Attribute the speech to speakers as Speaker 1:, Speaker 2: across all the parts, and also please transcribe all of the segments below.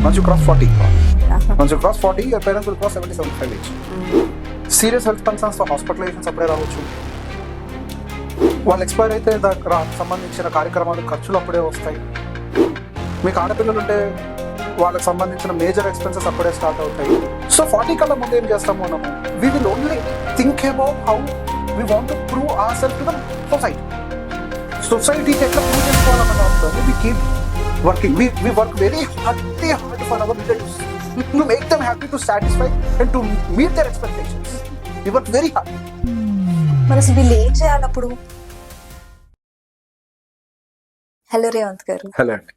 Speaker 1: Once you cross 40, once you cross 40, your parents will cross 70, 75 age. Serious health concerns తో hospitalisations అప్పుడే రావచ్చు. వాళ్ళు expire అయితే దానికి సంబంధించిన కార్యక్రమాలు ఖర్చులు అప్పుడే వస్తాయి. మీకు ఆడపిల్లలు ఉంటే వాళ్ళకి సంబంధించిన మేజర్ ఎక్స్పెన్సెస్ అప్పుడే స్టార్ట్ అవుతాయి. సో 40 కల్లా ముందు ఏం చేస్తాము మనము? We will only think about how we want to prove our self to the society. సొసైటీకి ఎట్లా ప్రూవ్ చేసుకోవాలన్న దాంతో we keep working. We work very hard for our relatives to make them happy, to satisfy and to meet their expectations. We work very hard.
Speaker 2: మరి అసలు వీళ్ళు ఏం చేయాలి అప్పుడు? హలో రేవంత్ గారు.
Speaker 1: హలో అండి.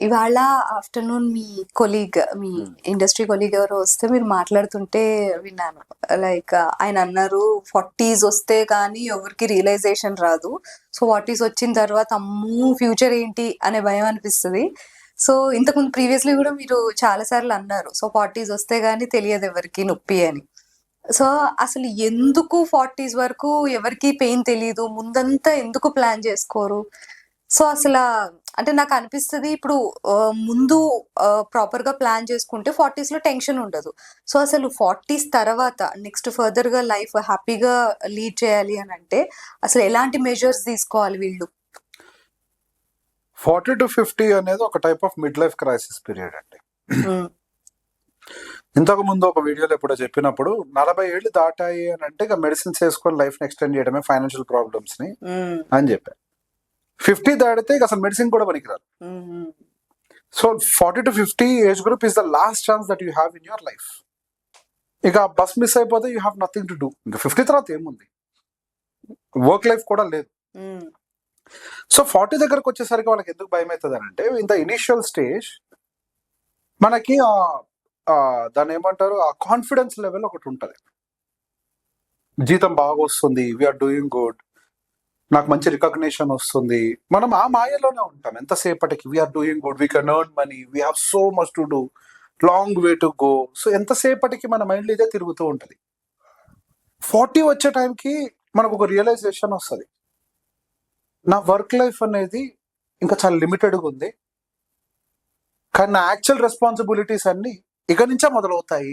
Speaker 2: ఇవాళ ఆఫ్టర్నూన్ మీ కొలీగ్, మీ ఇండస్ట్రీ కొలీగ్ ఎవరో వస్తే మీరు మాట్లాడుతుంటే విన్నాను. లైక్ ఆయన అన్నారు 40s వస్తే కానీ ఎవరికి రియలైజేషన్ రాదు. సో 40s వచ్చిన తర్వాత అమ్మూ ఫ్యూచర్ ఏంటి అనే భయం అనిపిస్తుంది. సో ఇంతకుముందు ప్రీవియస్లీ కూడా మీరు చాలా సార్లు అన్నారు, సో 40s వస్తే గానీ తెలియదు ఎవరికి నొప్పి అని. సో అసలు ఎందుకు 40s వరకు ఎవరికి పెయిన్ తెలియదు, ముందంతా ఎందుకు ప్లాన్ చేసుకోరు? సో అసలు అంటే నాకు అనిపిస్తుంది ఇప్పుడు ముందు ప్రాపర్ గా ప్లాన్ చేసుకుంటే 40s లో టెన్షన్ ఉండదు. సో అసలు 40s తర్వాత నెక్స్ట్ ఫర్దర్ గా లైఫ్ హ్యాపీగా లీడ్ చేయాలి అని అంటే అసలు ఎలాంటి మెజర్స్ తీసుకోవాలి వీళ్ళు?
Speaker 1: 40 to 50 అనేది ఒక type of mid life crisis period అండి. ఇంతకు ముందు ఒక వీడియోలో ఎప్పుడో చెప్పినప్పుడు 40 ఏళ్ళు దాటాయి అని అంటే ఇక మెడిసిన్స్ వేసుకొని లైఫ్ ఎక్స్టెండ్ చేయడమే ఫైనాన్షియల్ ప్రాబ్లమ్స్ ని అని చెప్పారు. 50 దాటితే ఇక అసలు మెడిసిన్ కూడా పనికిరాదు. So 40 to 50 age group is the last chance that you have in your life. ఇక బస్ మిస్ అయిపోతే you have nothing to do. ఇంకా 50 తర్వాత ఏముంది, వర్క్ లైఫ్ కూడా లేదు. సో 40 దగ్గరకు వచ్చేసరికి వాళ్ళకి ఎందుకు భయం అవుతుంది అని అంటే, ఇంత ఇనిషియల్ స్టేజ్ మనకి దాన్ని ఏమంటారు, ఆ కాన్ఫిడెన్స్ లెవెల్ ఒకటి ఉంటుంది. జీతం బాగా వస్తుంది, వీఆర్ డూయింగ్ గుడ్, నాకు మంచి రికగ్నిషన్ వస్తుంది. మనం ఆ మాయలోనే ఉంటాం ఎంతసేపటికి. We are doing good, we can earn money, we have so much to do, long way to go. So ఎంతసేపటికి మన మైండ్ ఇదే తిరుగుతూ ఉంటుంది. 40 వచ్చే టైంకి మనకు ఒక రియలైజేషన్ వస్తుంది, నా వర్క్ లైఫ్ అనేది ఇంకా చాలా లిమిటెడ్గా ఉంది, కానీ నా యాక్చువల్ రెస్పాన్సిబిలిటీస్ అన్ని ఇక నుంచే మొదలవుతాయి.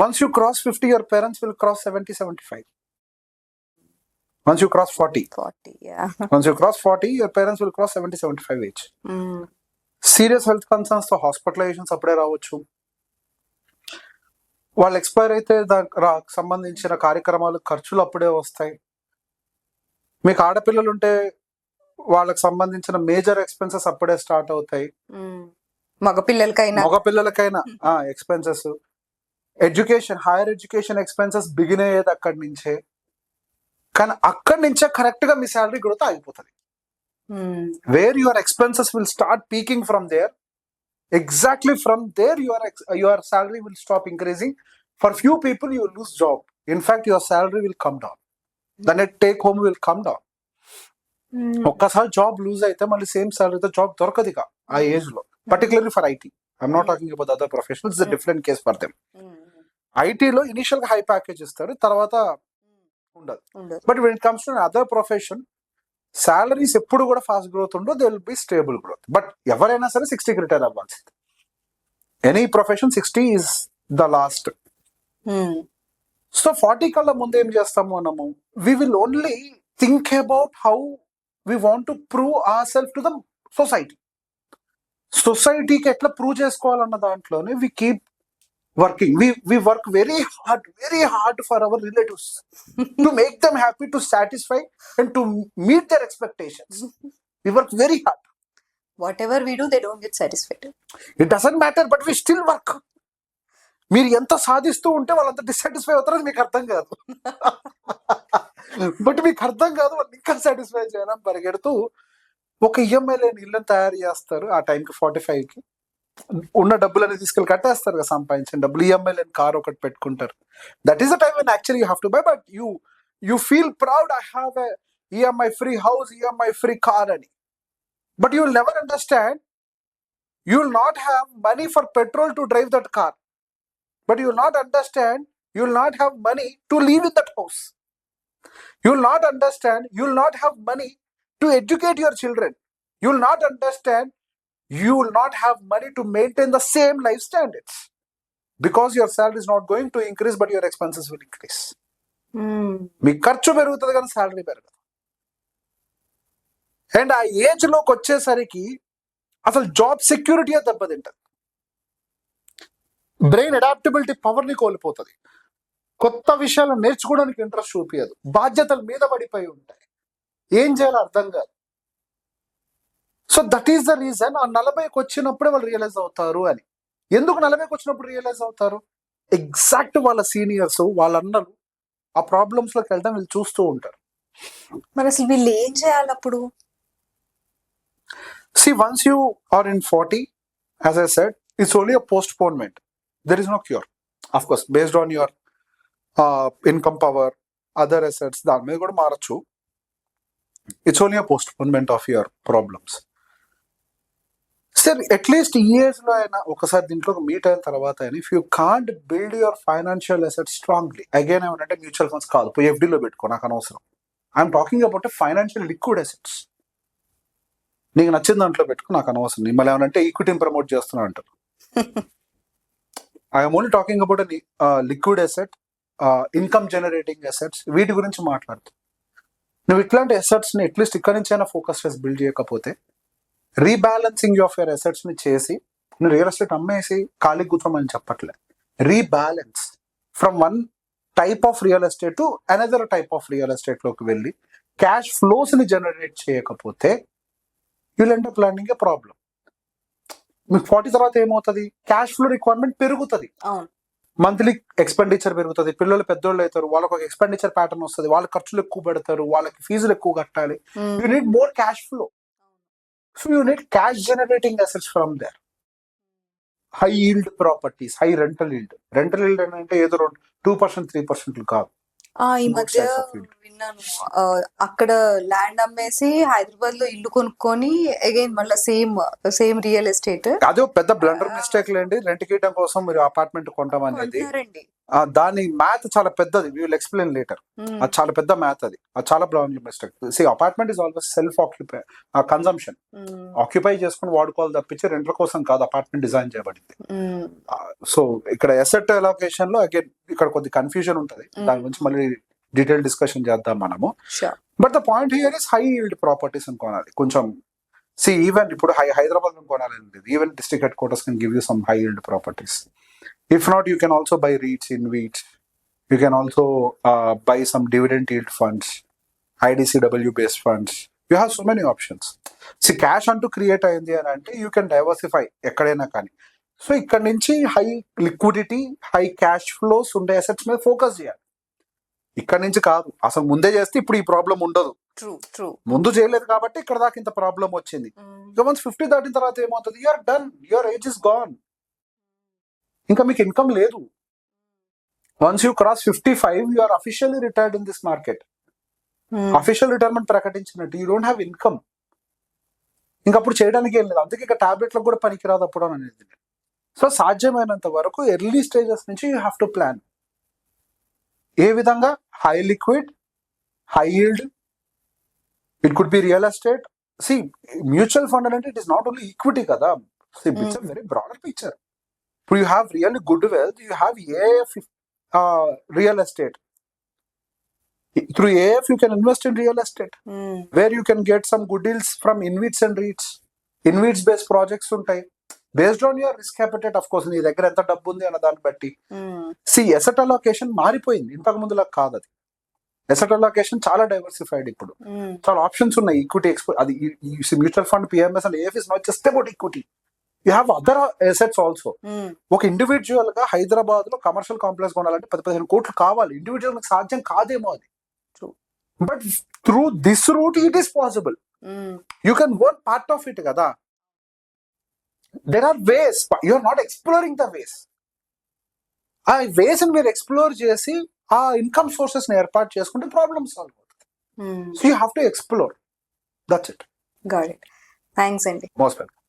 Speaker 1: Once you cross 50, your parents will cross 70, 75. Once you cross 40, once you cross 40, your parents will cross 70, 75 age. Serious health concerns తో హాస్పిటలైజేషన్స్ అప్పుడే రావచ్చు. వాళ్ళు ఎక్స్పైర్ అయితే దానికి సంబంధించిన కార్యక్రమాలు ఖర్చులు అప్పుడే వస్తాయి. మీకు ఆడపిల్లలు ఉంటే వాళ్ళకి సంబంధించిన మేజర్ ఎక్స్పెన్సెస్ అప్పుడే స్టార్ట్ అవుతాయి. మగపిల్లలకైనా expenses, education, higher education expenses begin అయ్యేది అక్కడి నుంచే. కానీ అక్కడి నుంచే కరెక్ట్ గా మీ శాలరీ గ్రోత్ ఆగిపోతుంది. Where your expenses will start peaking from there, exactly from there your salary will stop increasing. For few people you lose job, in fact your salary will come down, the net take home will come down. ఒక్కసారి job lose అయితే మళ్ళీ same సాలరీతో job దొరకదు ఇక ఆ age లో, particularly for IT. I'm not talking about other professionals, it's different case for them. ఐటీలో initial గా high package ఇస్తారు, తర్వాత ఉండదు. But when it comes to other profession, salaries ఎప్పుడు కూడా ఫాస్ట్ గ్రోత్ ఉండదు, they will be stable growth. But ఎవరైనా సరే 60కి రిటైర్ అవ్వాల్సింది. Any profession 60 is the last. So 40 కల్లా ముందు ఏం చేస్తాము మనము? We will only think about how we want to prove our self to the society. సొసైటీకి ఎట్లా ప్రూవ్ చేసుకోవాలన్న దాంట్లోనే we keep working. We work very hard for our relatives to make them happy, to satisfy and to meet their expectations. We work very hard.
Speaker 2: Whatever we do, they don't get satisfied.
Speaker 1: It doesn't matter, but we still work. మీరు ఎంత సాధిస్తూ ఉంటే వాళ్ళంత dissatisfy అవుతారని మీకు అర్థం కాదు. But మీకు అర్థం కాదు, వాళ్ళు ఇంకా సాటిస్ఫై చేయాలని పరిగెడుతూ ఒక ఈఎంఐ లేని ఇల్లుని తయారు చేస్తారు. ఆ టైంకి 45కి ఉన్న డబ్బులని తీసుకెళ్ళి కట్టేస్తారు కదా, సంపాదించిన డబ్బులు. ఈఎంఐ లేని కార్ ఒకటి పెట్టుకుంటారు. That is the time when actually you have to buy. But you feel proud, I have a EMI free house, EMI free car అని. But you will never understand, you will not have money for petrol to drive that car. But you will not understand, you will not have money to live in that house. You will not understand, you will not have money to educate your children. You will not understand, you will not have money to maintain the same life standards because your salary is not going to increase but your expenses will increase. మీ ఖర్చు పెరుగుతుంది కానీ salary పెరగదు. And ఆ age లోకి వచ్చేసరికి అసలు job security దెబ్బతింటది, brain adaptability power ని కోల్పోతుంది, కొత్త విషయాలు నేర్చుకోవడానికి ఇంట్రెస్ట్ చూపించదు, బాధ్యతల మీద పడిపోయి ఉంటాయి, ఏం చేయాలో అర్థం కాదు. So that is the reason ఆ 40కి వచ్చినప్పుడే వాళ్ళు రియలైజ్ అవుతారు అని. ఎందుకు 40కి వచ్చినప్పుడు రియలైజ్ అవుతారు? ఎగ్జాక్ట్ వాళ్ళ సీనియర్స్ వాళ్ళ అన్నలు ఆ ప్రాబ్లమ్స్ లోకి వెళ్ళడం వీళ్ళు చూస్తూ ఉంటారు.
Speaker 2: మరి అసలు వీళ్ళు ఏం చేయాలి అప్పుడు?
Speaker 1: See, once you are in 40, as I said, it's only a postponement. There is no cure. Of course, based on your income power, other assets, దాని మీద కూడా మారచ్చు. It's only a postponement of your problems. Sir at least ఈ age లో అయినా ఒకసారి దీంట్లో meet అయిన తర్వాత అయినా if you can't build your financial assets strongly, again ఏమంటే మ్యూచువల్ ఫండ్స్ కాదు, పోయి ఎఫ్డీలో పెట్టుకో, నాకు అనవసరం. I'm talking about financial liquid assets. నీకు నచ్చిన దాంట్లో పెట్టుకో, నాకు అనవసరం. మళ్ళీ ఏమనంటే ఈక్విటీని ప్రమోట్ చేస్తున్నా అంటారు. I'm only talking about liquid asset, income generating assets, వీటి గురించి మాట్లాడుతూ నువ్వు ఇట్లాంటి అసెట్స్ ని అట్లీస్ట్ ఇక్కడ నుంచి అయినా ఫోకస్ చేసి బిల్డ్ చేయకపోతే రీబ్యాలెన్సింగ్ ఆఫ్ యర్ అసెట్స్ ని చేసి, నువ్వు రియల్ ఎస్టేట్ అమ్మేసి ఖాళీ కూర్చోమని చెప్పట్లే, rebalance from one type of real estate to another type of real estate లోకి వెళ్ళి క్యాష్ ఫ్లోస్ ని జనరేట్ చేయకపోతే యుల్ ఎండ్ అప్ ల్యాండింగ్ ఏ ప్రాబ్లం. మీకు 40 తర్వాత ఏమవుతుంది? క్యాష్ ఫ్లో రిక్వైర్మెంట్ పెరుగుతుంది, మంత్లీ ఎక్స్పెండిచర్ పెరుగుతుంది, పిల్లలు పెద్దోళ్ళు అవుతారు, వాళ్ళకి ఒక ఎక్స్పెండిచర్ ప్యాటర్న్ వస్తుంది, వాళ్ళ ఖర్చులు ఎక్కువ పెడతారు, వాళ్ళకి ఫీజులు ఎక్కువ కట్టాలి. You need more cash flow. So you need cash generating assets from there. High yield properties, high rental yield. Rental yield అంటే ఏదో 2%, 3% కాదు.
Speaker 2: ఈ మధ్య విన్నాను, అక్కడ ల్యాండ్ అమ్మేసి హైదరాబాద్ లో ఇల్లు కొనుక్కొని అగైన్ మళ్ళీ సేమ్ రియల్ ఎస్టేట్.
Speaker 1: అదే పెద్ద బ్లండర్ మిస్టేక్ లేండి. రెంట్ కియడం కోసం మీరు అపార్ట్మెంట్ కొంటాం అనేది, దాని మ్యాథ్ చాలా పెద్దది. We will explain later. అది చాలా పెద్ద మ్యాథ్, అది చాలా blunder mistake. See apartment is always self occupy consumption, occupy చేసుకుని వాడుకోవాలి తప్పించి రెంట్ల కోసం కాదు అపార్ట్మెంట్ డిజైన్ చేయబడింది. సో ఇక్కడ అసెట్ అలొకేషన్ లో అగైన్ ఇక్కడ కొద్ది కన్ఫ్యూజన్ ఉంటుంది, దాని గురించి మళ్ళీ డీటెయిల్ డిస్కషన్ చేద్దాం మనము. But the point here is high yield properties అని కొనాలి. కొంచెం సి ఈవెన్ ఇప్పుడు హైదరాబాద్ లో కొనాలని లేదు, even district head quarters can give you some high yield properties. If not, you can also buy REITs, InvITs. You can also buy some dividend yield funds, IDCW based funds. You have so many options. See, cash అంటూ create అయింది అని అంటే you can diversify ఎక్కడైనా కానీ. So ఇక్కడ నుంచి high liquidity, high cash flows ఉండే assets మీద ఫోకస్ చేయాలి. ఇక్కడ నుంచి కాదు, అసలు ముందే చేస్తే ఇప్పుడు ఈ ప్రాబ్లం ఉండదు. ముందు చేయలేదు కాబట్టి ఇక్కడ దాకా ఇంత ప్రాబ్లం వచ్చింది. ఇక వన్స్ 50 దాటిన తర్వాత ఏమవుతుంది? You're done, your age is gone, ఇంకా మీకు ఇన్కమ్ లేదు. Once you cross 55, you are officially retired in this market. Official retirement ప్రకటించినట్టు యూ డోంట్ హ్యావ్ ఇన్కమ్. ఇంకప్పుడు చేయడానికి ఏం లేదు. అందుకే ఇక టాబ్లెట్లకు కూడా పనికిరాదు అప్పుడు అని అనేది. సో సాధ్యమైనంత వరకు ఎర్లీ స్టేజెస్ నుంచి యూ హ్యావ్ టు ప్లాన్. ఏ విధంగా? High liquid, high yield, it could be real estate. See mutual fund అంటే it is not only equity కదా, it's a very broader picture. ఇప్పుడు you have really good wealth, you have AIF real estate. Through AIF you can invest in real estate, where you can get some good deals from InvITs and REITs. InvITs based projects ఉంటాయి, based on your risk appetite of course. నీ దగ్గర ఎంత డబ్బు ఉంది అన్న దాన్ని బట్టి. C asset allocation మారిపోయింది, ఇంతకు ముందులా కాదు అది. ఎసెట్ అలొకేషన్ చాలా డైవర్సిఫైడ్ ఇప్పుడు, చాలా ఆప్షన్స్ ఉన్నాయి. ఈక్విటీ ఎక్స్పో, అది mutual fund, PMS and AIF is not just about equity. You have other assets also. ఒక ఇండివిజువల్ గా హైదరాబాద్ లో కమర్షియల్ కాంప్లెక్స్ కొనాలంటే 10-15 కోట్లు కావాలి. ఇండివిజువల్ సాధ్యం కాదేమో అది. But through this route it is possible. You can own part of it కదా. There are ways, you are not exploring the ways. ఆ వేస్ ని మీరు ఎక్స్ప్లోర్ చేసి ఆ ఇన్కమ్ సోర్సెస్ ని ఏర్పాటు చేసుకుంటే ప్రాబ్లమ్ సాల్వ్ అవుతుంది. So you have to explore. That's it.
Speaker 2: Got it. Thanks అండి.
Speaker 1: Most welcome.